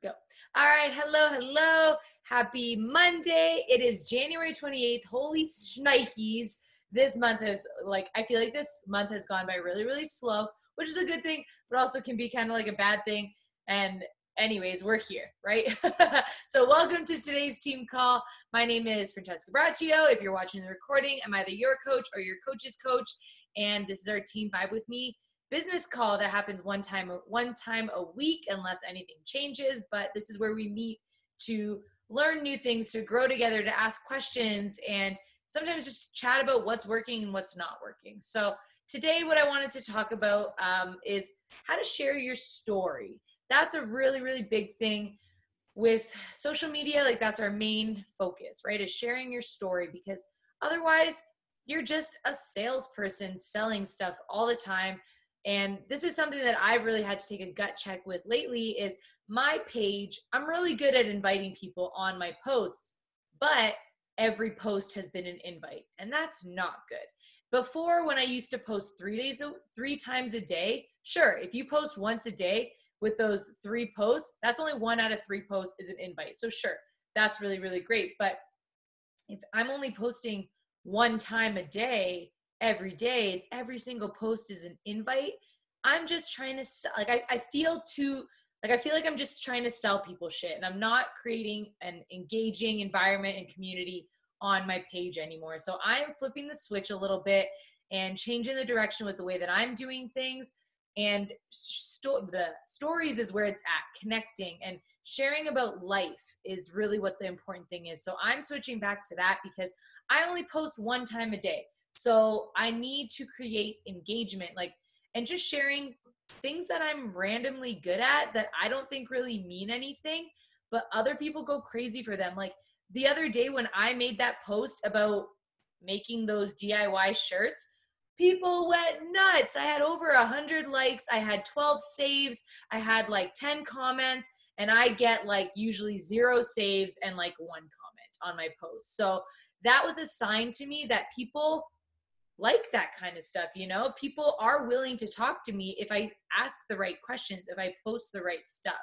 Go. All right. Hello. Hello. Happy Monday. It is January 28th. Holy shnikes. This month is I feel like this month has gone by really, really slow, which is a good thing, but also can be kind of like a bad thing. And anyways, we're here, right? So welcome to today's team call. My name is Francesca Braccio. If you're watching the recording, I'm either your coach or your coach's coach. And this is our Team Vibe with Me business call that happens one time a week unless anything changes. But this is where we meet to learn new things, to grow together, to ask questions, and sometimes just chat about what's working and what's not working. So today what I wanted to talk about is how to share your story. That's a really, really big thing with social media. Like, that's our main focus, right? Is sharing your story, because otherwise you're just a salesperson selling stuff all the time. And this is something that I've really had to take a gut check with lately. Is my page, I'm really good at inviting people on my posts, but every post has been an invite, and that's not good. Before, when I used to post 3 times a day, sure, if you post once a day with those 3 posts, that's only 1 out of 3 posts is an invite. So sure, that's really, really great. But if I'm only posting 1 time a day, every day, and every single post is an invite, I'm just trying to sell. I feel like I'm just trying to sell people shit, and I'm not creating an engaging environment and community on my page anymore. So I'm flipping the switch a little bit and changing the direction with the way that I'm doing things. And the stories is where it's at. Connecting and sharing about life is really what the important thing is. So I'm switching back to that because I only post 1 time a day. So I need to create engagement, and just sharing things that I'm randomly good at that I don't think really mean anything, but other people go crazy for them. Like the other day when I made that post about making those DIY shirts, people went nuts. I had over 100 likes. I had 12 saves. I had 10 comments, and I get usually 0 saves and 1 comment on my post. So that was a sign to me that people like that kind of stuff. People are willing to talk to me if I ask the right questions, if I post the right stuff.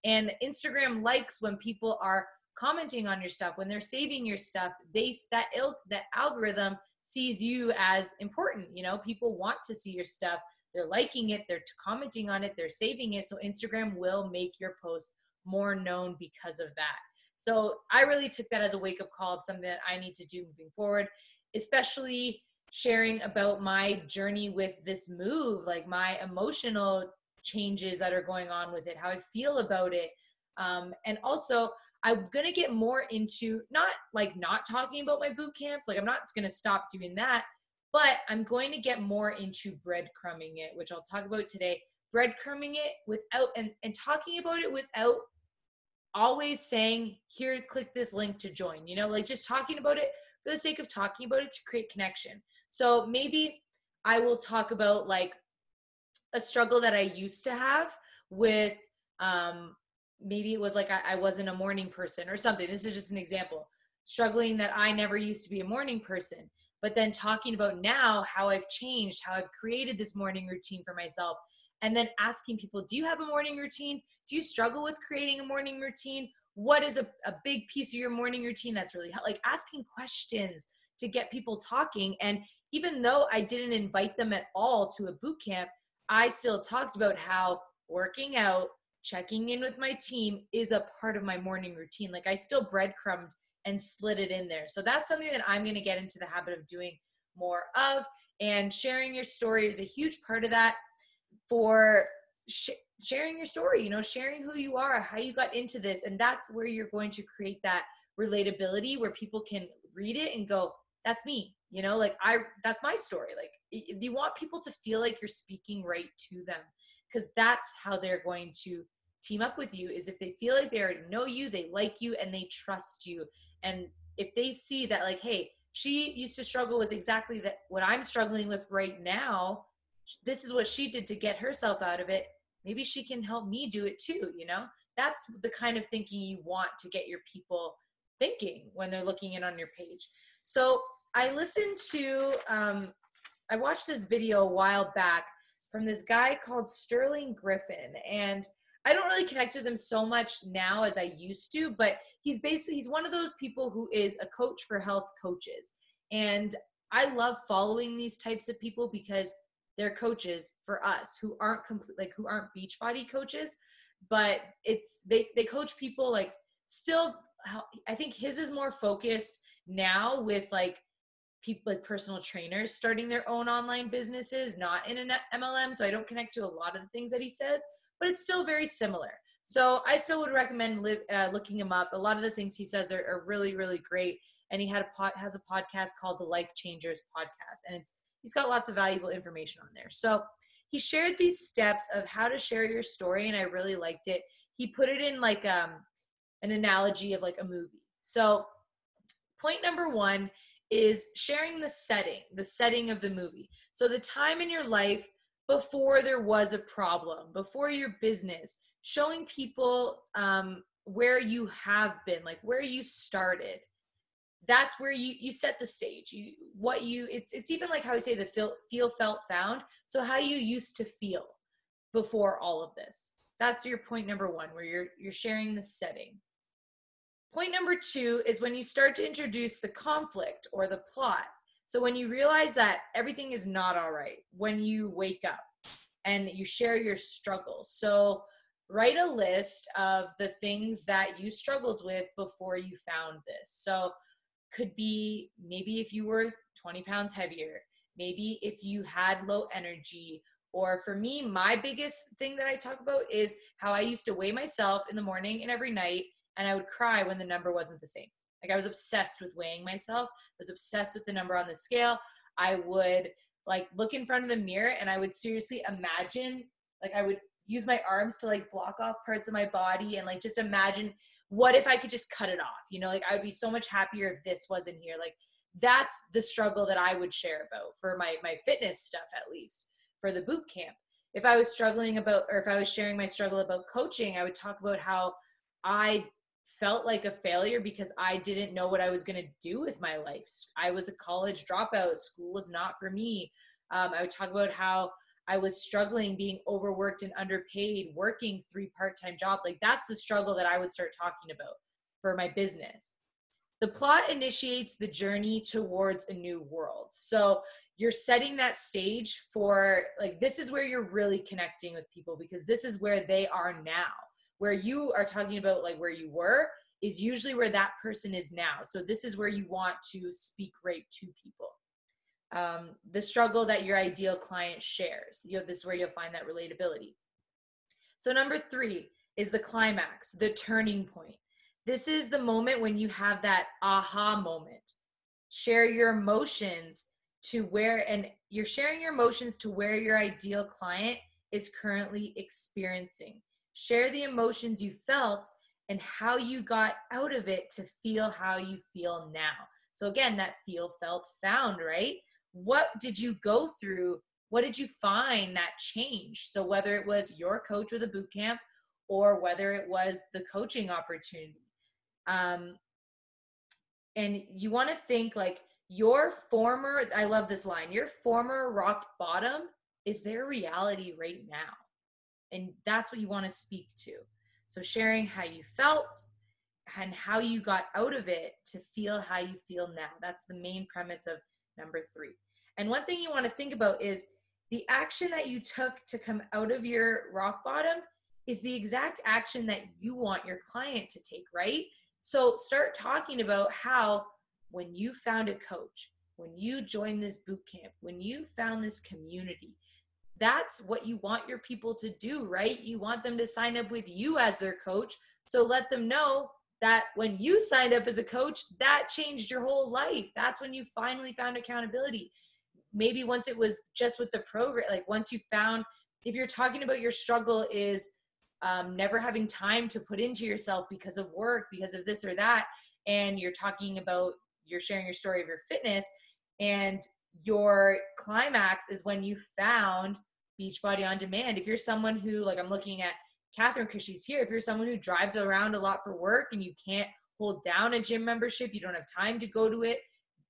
And Instagram likes when people are commenting on your stuff, when they're saving your stuff. That algorithm sees you as important. People want to see your stuff. They're liking it, they're commenting on it, they're saving it. So Instagram will make your post more known because of that. So I really took that as a wake-up call of something that I need to do moving forward, especially sharing about my journey with this move, my emotional changes that are going on with it, how I feel about it. And also I'm going to get more into not talking about my boot camps. I'm not going to stop doing that, but I'm going to get more into breadcrumbing it, which I'll talk about today. Breadcrumbing it without, and talking about it without always saying, here, click this link to join, just talking about it for the sake of talking about it to create connection. So maybe I will talk about a struggle that I used to have with, maybe it was I wasn't a morning person or something. This is just an example. Struggling that I never used to be a morning person, but then talking about now how I've changed, how I've created this morning routine for myself. And then asking people, do you have a morning routine? Do you struggle with creating a morning routine? What is a big piece of your morning routine that's really asking questions to get people talking. And even though I didn't invite them at all to a boot camp, I still talked about how working out, checking in with my team is a part of my morning routine. I still breadcrumbed and slid it in there. So that's something that I'm going to get into the habit of doing more of. And sharing your story is a huge part of that. For sharing your story, sharing who you are, how you got into this. And that's where you're going to create that relatability where people can read it and go, that's me, that's my story. You want people to feel like you're speaking right to them, because that's how they're going to team up with you, is if they feel like they already know you, they like you, and they trust you. And if they see that hey, she used to struggle with exactly that, what I'm struggling with right now, this is what she did to get herself out of it, maybe she can help me do it too. That's the kind of thinking you want to get your people thinking when they're looking in on your page. So I listened to, I watched this video a while back from this guy called Sterling Griffin. And I don't really connect with him so much now as I used to, but he's one of those people who is a coach for health coaches. And I love following these types of people because they're coaches for us who aren't who aren't Beachbody coaches, but they coach people like still. I think his is more focused now with like people like personal trainers starting their own online businesses, not in an MLM. So I don't connect to a lot of the things that he says, but it's still very similar. So I still would recommend looking him up. A lot of the things he says are really, really great. And he has a podcast called the Life Changers Podcast, and he's got lots of valuable information on there. So he shared these steps of how to share your story, and I really liked it. He put it in like an analogy of like a movie. So point number one is sharing the setting of the movie. So the time in your life before there was a problem, before your business, showing people where you have been, like where you started. That's where you set the stage. It's even like how I say the feel, felt, found. So how you used to feel before all of this. That's your point number one, where you're sharing the setting. Point number two is when you start to introduce the conflict or the plot. So when you realize that everything is not all right, when you wake up and you share your struggles. So write a list of the things that you struggled with before you found this. So could be maybe if you were 20 pounds heavier, maybe if you had low energy, or for me, my biggest thing that I talk about is how I used to weigh myself in the morning and every night, and I would cry when the number wasn't the same. Like I was obsessed with weighing myself. I was obsessed with the number on the scale. I would like look in front of the mirror and I would seriously imagine, like I would use my arms to like block off parts of my body and like just imagine what if I could just cut it off, like I would be so much happier if this wasn't here. Like that's the struggle that I would share about for my fitness stuff, at least for the boot camp. If I was if I was sharing my struggle about coaching, I would talk about how I felt like a failure because I didn't know what I was going to do with my life. I was a college dropout. School was not for me. I would talk about how I was struggling, being overworked and underpaid, working 3 part-time jobs. Like that's the struggle that I would start talking about for my business. The plot initiates the journey towards a new world. So you're setting that stage for like, this is where you're really connecting with people because this is where they are now. Where you are talking about like where you were is usually where that person is now. So this is where you want to speak right to people. The struggle that your ideal client shares. This is where you'll find that relatability. So number 3 is the climax, the turning point. This is the moment when you have that aha moment. Share your emotions and you're sharing your emotions to where your ideal client is currently experiencing. Share the emotions you felt and how you got out of it to feel how you feel now. So again, that feel, felt, found, right? What did you go through? What did you find that changed? So whether it was your coach or the boot camp, or whether it was the coaching opportunity. And you want to think like I love this line, your former rock bottom is their reality right now. And that's what you want to speak to. So sharing how you felt and how you got out of it to feel how you feel now. That's the main premise of number 3. And one thing you want to think about is the action that you took to come out of your rock bottom is the exact action that you want your client to take, right? So start talking about how when you found a coach, when you joined this boot camp, when you found this community, that's what you want your people to do, right? You want them to sign up with you as their coach. So let them know that when you signed up as a coach, that changed your whole life. That's when you finally found accountability. Maybe once it was just with the program, like once you found, if you're talking about your struggle is never having time to put into yourself because of work, because of this or that, and you're sharing your story of your fitness, and your climax is when you found Beachbody On Demand. If you're someone who, like I'm looking at Catherine because she's here, if you're someone who drives around a lot for work and you can't hold down a gym membership, you don't have time to go to it,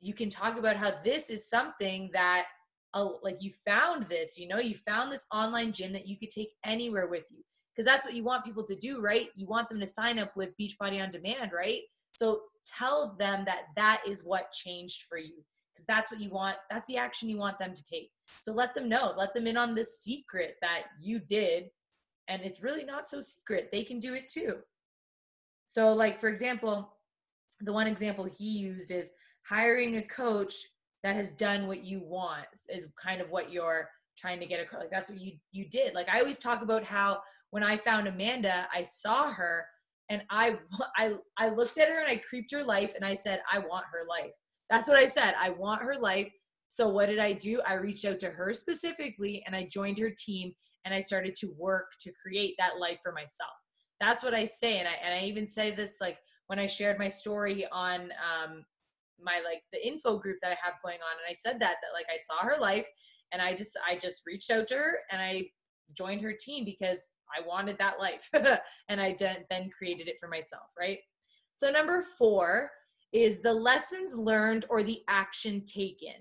you can talk about how this is something that like you found this, you found this online gym that you could take anywhere with you. because that's what you want people to do, right? You want them to sign up with Beachbody On Demand, right? So tell them that that is what changed for you, because that's what you want. That's the action you want them to take. So let them know, let them in on this secret that you did. And it's really not so secret. They can do it too. So like, for example, the one example he used is hiring a coach that has done what you want is kind of what you're trying to get across. Like that's what you did. Like I always talk about how when I found Amanda, I saw her and I looked at her and I creeped her life and I said, I want her life. That's what I said. I want her life. So what did I do? I reached out to her specifically and I joined her team and I started to work to create that life for myself. That's what I say. And I even say this, like when I shared my story on my, like the info group that I have going on. And I said that like I saw her life and I just reached out to her and I joined her team because I wanted that life. And I then created it for myself, right? So number 4 is the lessons learned or the action taken.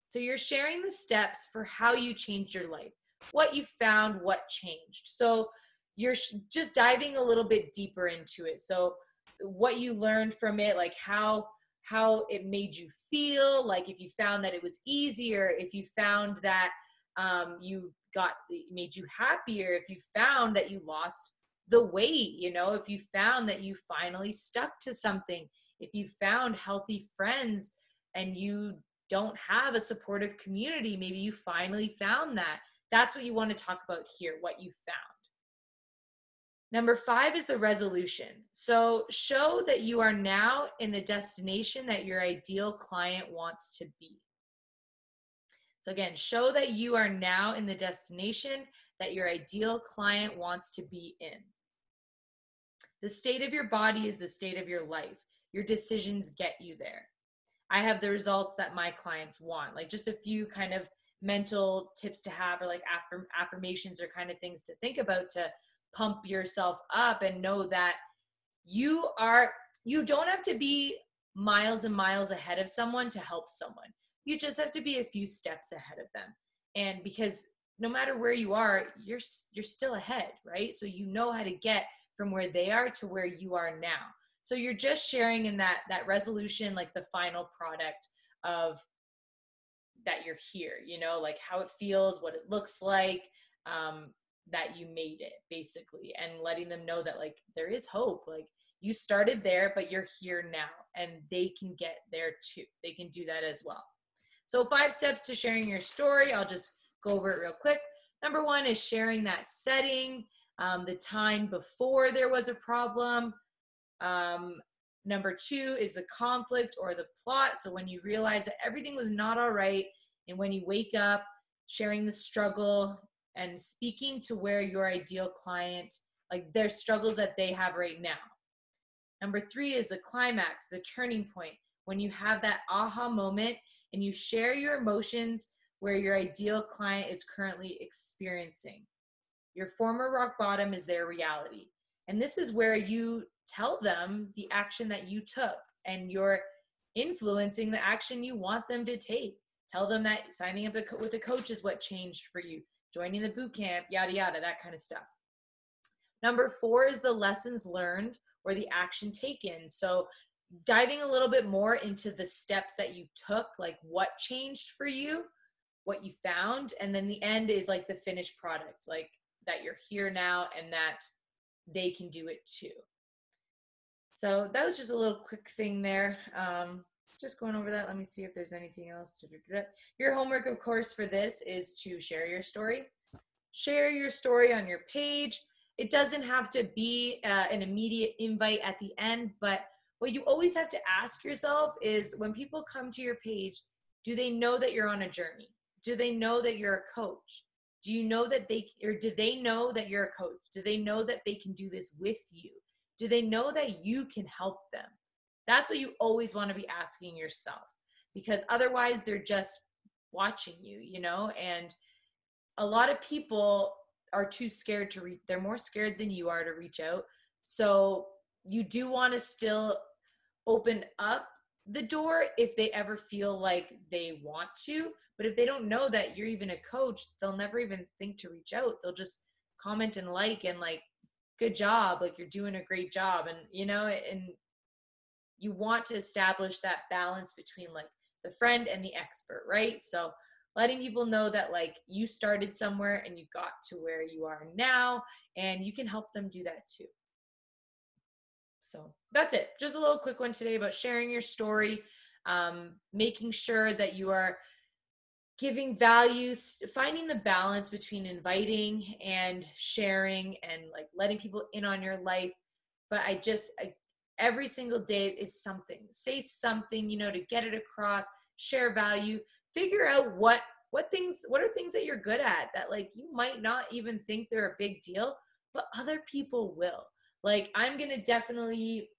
So you're sharing the steps for how you changed your life, what you found, what changed. So you're just diving a little bit deeper into it. So what you learned from it, like how it made you feel, like if you found that it was easier, if you found that it made you happier, if you found that you lost the weight, you know, if you found that you finally stuck to something, if you found healthy friends and you don't have a supportive community, maybe you finally found that. That's what you want to talk about here, what you found. Number 5 is the resolution. So show that you are now in the destination that your ideal client wants to be. So again, show that you are now in the destination that your ideal client wants to be in. The state of your body is the state of your life. Your decisions get you there. I have the results that my clients want. Like just a few kind of mental tips to have, or like affirmations or kind of things to think about to pump yourself up and know that you don't have to be miles and miles ahead of someone to help someone. You just have to be a few steps ahead of them. And because no matter where you are, you're still ahead, right? So you know how to get from where they are to where you are now. So you're just sharing in that resolution, like the final product of that you're here, you know, like how it feels, what it looks like, that you made it basically, and letting them know that like there is hope. Like you started there, but you're here now and they can get there too. They can do that as well. So 5 steps to sharing your story. I'll just go over it real quick. Number 1 is sharing that setting, the time before there was a problem. Number 2 is the conflict or the plot. So when you realize that everything was not all right, and when you wake up, sharing the struggle and speaking to where your ideal client, like their struggles that they have right now. Number 3 is the climax, the turning point, when you have that aha moment and you share your emotions where your ideal client is currently experiencing. Your former rock bottom is their reality. And this is where you tell them the action that you took, and you're influencing the action you want them to take. Tell them that signing up with a coach is what changed for you, joining the boot camp, yada, yada, that kind of stuff. Number 4 is the lessons learned or the action taken. So diving a little bit more into the steps that you took, like what changed for you, what you found, and then the end is like the finished product, like that you're here now and that they can do it too. So that was just a little quick thing there. Just going over that. Let me see if there's anything else. Your homework, of course, for this is to share your story. Share your story on your page. It doesn't have to be an immediate invite at the end, but what you always have to ask yourself is when people come to your page, do they know that you're on a journey? Do they know that you're a coach? Do you know that do they know that you're a coach? Do they know that they can do this with you? Do they know that you can help them? That's what you always want to be asking yourself, because otherwise they're just watching you, you know, and a lot of people are too scared to reach. They're more scared than you are to reach out. So you do want to still open up the door if they ever feel like they want to. But if they don't know that you're even a coach, they'll never even think to reach out. They'll just comment and like, and like, good job, like you're doing a great job. And, you know, and you want to establish that balance between like the friend and the expert, right? So letting people know that like you started somewhere and you got to where you are now, and you can help them do that too. So that's it. Just a little quick one today about sharing your story, making sure that you are giving value, finding the balance between inviting and sharing and like letting people in on your life. But every single day is something. Say something, you know, to get it across, share value, figure out what are things that you're good at that like you might not even think they're a big deal, but other people will. Like I'm going to definitely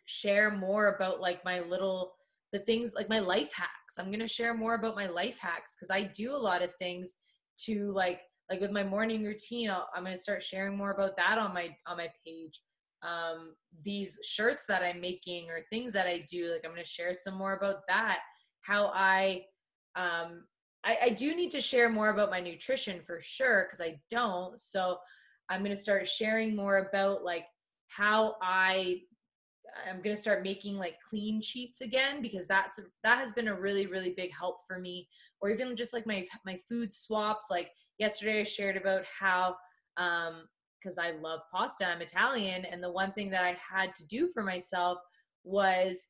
share more about like the things like my life hacks. I'm going to share more about my life hacks because I do a lot of things to like with my morning routine. I'm going to start sharing more about that on my page. These shirts that I'm making or things that I do, like I'm going to share some more about that. How I do need to share more about my nutrition for sure because I don't. So I'm going to start sharing more about like how I'm going to start making like clean sheets again, because that has been a really, really big help for me. Or even just like my food swaps. Like yesterday I shared about how, because I love pasta, I'm Italian. And the one thing that I had to do for myself was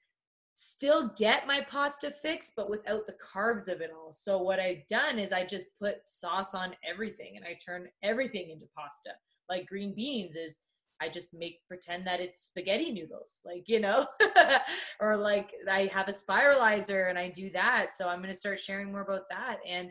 still get my pasta fix, but without the carbs of it all. So what I've done is I just put sauce on everything and I turn everything into pasta. Like green beans is, I just pretend that it's spaghetti noodles, like, you know, or like I have a spiralizer and I do that. So I'm going to start sharing more about that. And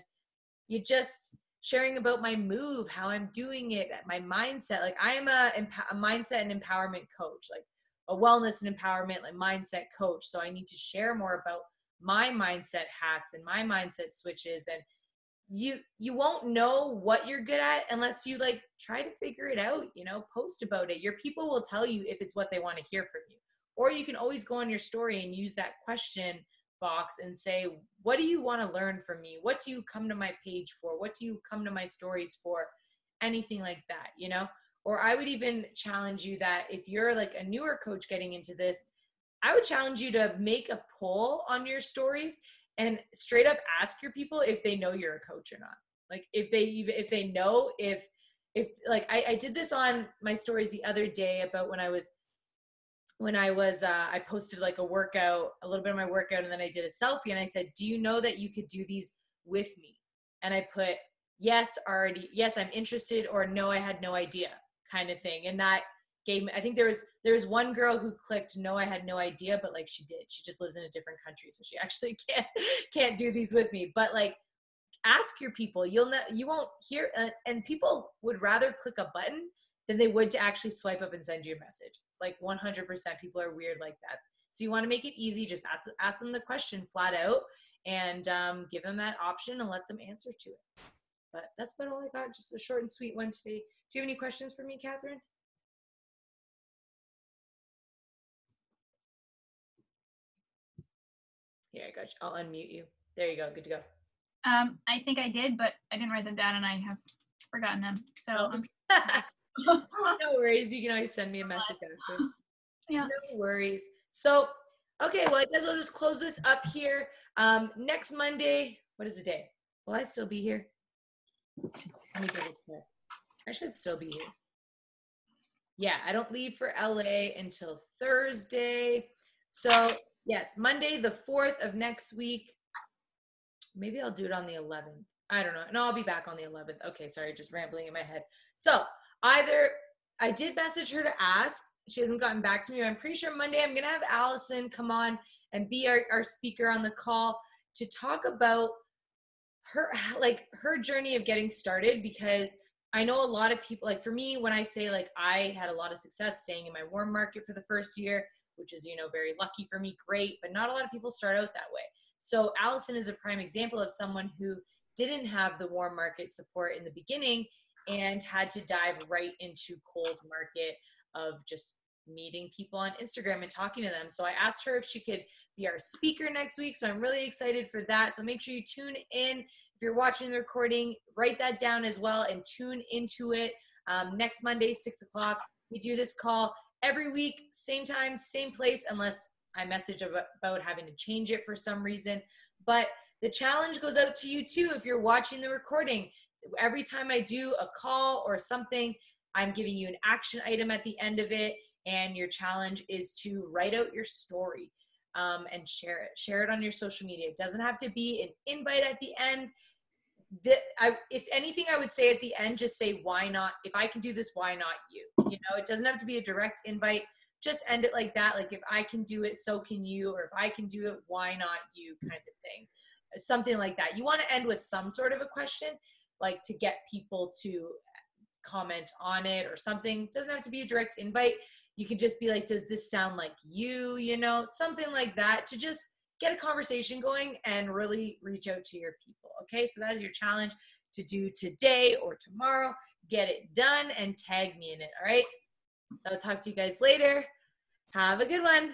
you just sharing about my move, how I'm doing it, my mindset. Like I am a mindset and empowerment coach, like a wellness and empowerment, like mindset coach. So I need to share more about my mindset hacks and my mindset switches. And you won't know what you're good at unless you like try to figure it out, you know, post about it. Your people will tell you if it's what they want to hear from you. Or you can always go on your story and use that question box and say, what do you want to learn from me? What do you come to my page for? What do you come to my stories for? Anything like that, you know? Or I would even challenge you that if you're like a newer coach getting into this, I would challenge you to make a poll on your stories and straight up ask your people if they know you're a coach or not. Like if they know, if like I did this on my stories the other day about when I posted like a workout, a little bit of my workout, and then I did a selfie and I said, do you know that you could do these with me? And I put, yes, I'm interested, or no, I had no idea, kind of thing. And that gave me, I think there was one girl who clicked, no, I had no idea, but like she did. She just lives in a different country, so she actually can't do these with me. But like, ask your people. You won't hear, and people would rather click a button than they would to actually swipe up and send you a message. Like 100% people are weird like that. So you want to make it easy. Just ask them the question flat out and give them that option and let them answer to it. But that's about all I got. Just a short and sweet one today. Do you have any questions for me, Catherine? Here, I got you. I'll unmute you. There you go. Good to go. I think I did, but I didn't write them down and I have forgotten them. So no worries. You can always send me a message after. Yeah. No worries. So, okay, well, I guess I'll just close this up here. Next Monday, what is the day? Will I still be here? Let me double check. I should still be here. Yeah, I don't leave for LA until Thursday. So, yes, Monday, the 4th of next week. Maybe I'll do it on the 11th. I don't know. No, I'll be back on the 11th. Okay, sorry, just rambling in my head. So, either I did message her to ask. She hasn't gotten back to me. I'm pretty sure Monday I'm going to have Allison come on and be our speaker on the call to talk about her journey of getting started, because I know a lot of people, like for me, when I say like I had a lot of success staying in my warm market for the first year, which is, you know, very lucky for me, great, but not a lot of people start out that way. So Allison is a prime example of someone who didn't have the warm market support in the beginning and had to dive right into cold market of just meeting people on Instagram and talking to them. So I asked her if she could be our speaker next week. So I'm really excited for that. So make sure you tune in. If you're watching the recording, write that down as well and tune into it. Next Monday, 6 o'clock. We do this call every week, same time, same place, unless I message about having to change it for some reason. But the challenge goes out to you too if you're watching the recording. Every time I do a call or something, I'm giving you an action item at the end of it, and your challenge is to write out your story and share it. Share it on your social media. It doesn't have to be an invite at the end. If anything, I would say at the end, just say, why not? If I can do this, why not you? You know, it doesn't have to be a direct invite. Just end it like that. Like, if I can do it, so can you. Or if I can do it, why not you, kind of thing. Something like that. You want to end with some sort of a question, like to get people to comment on it or something. It doesn't have to be a direct invite. You can just be like, does this sound like you? You know, something like that, to just get a conversation going and really reach out to your people. Okay, so that is your challenge to do today or tomorrow. Get it done and tag me in it. All right, I'll talk to you guys later. Have a good one.